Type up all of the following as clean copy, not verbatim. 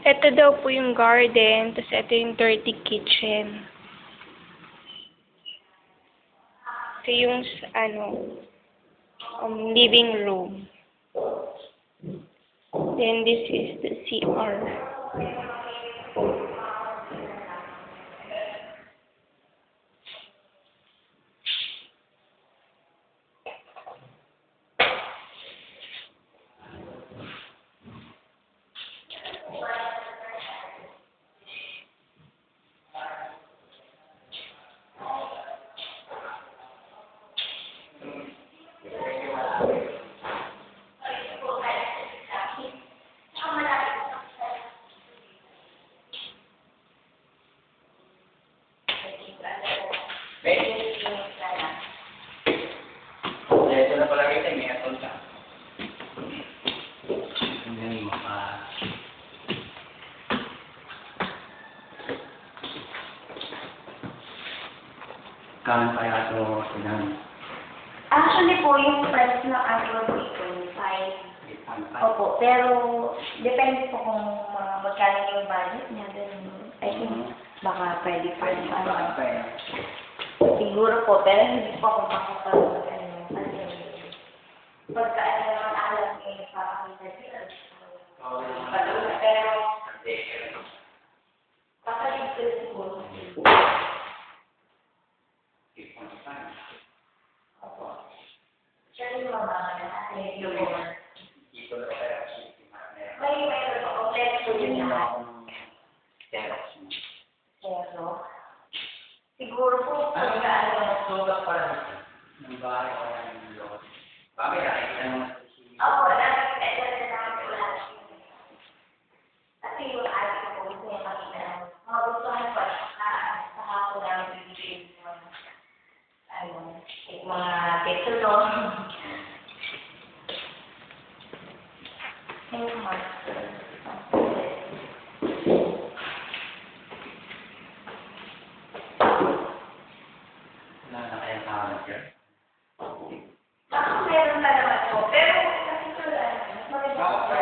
Ito daw po yung garden, tapos ito yung dirty kitchen. Ito yung, living room. Then this is the CR. Ito na pala kita, may atol ka. Hindi maka... Kaan kaya ito silang... Actually po, yung price ng Android dito, 5. Opo, pero depende po kung magkano yung budget niya. Then, I think baka pwede pa rin siguro po, pero hindi po ako makapag pagka naman alam eh, papakita sila. Pero, papalig sila siguro. Opo. Siya yung mga natin yung may mayroon po, kompleto po yun lahat. Pero, siguro po, Sugat pa rin. Ng bahay o ng loob. Bakit ay opo, nakikita na namin po lahat. Kasi yung ating po, gusto niya makita na magustuhan po at saka po namin bibigyan yung mga titulo. Yung master. wala na kayang tawag dyan? Meron pa naman po, pero kasi ito lang,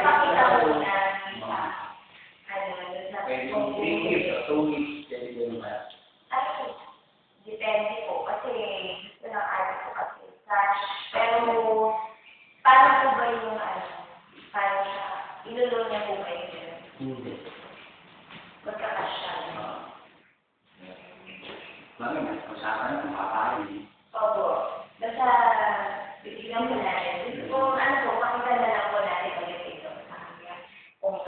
makita mo na Pwede yung 3 years o 2 weeks, pwede yung ba? ay, depende po, kasi gusto ng ate ko kasi cash, pero paano po ba yung paano siya, ilulong niya po ba yun? Hindi. Magkakash siya. Bakit? Usapan na kung papahin.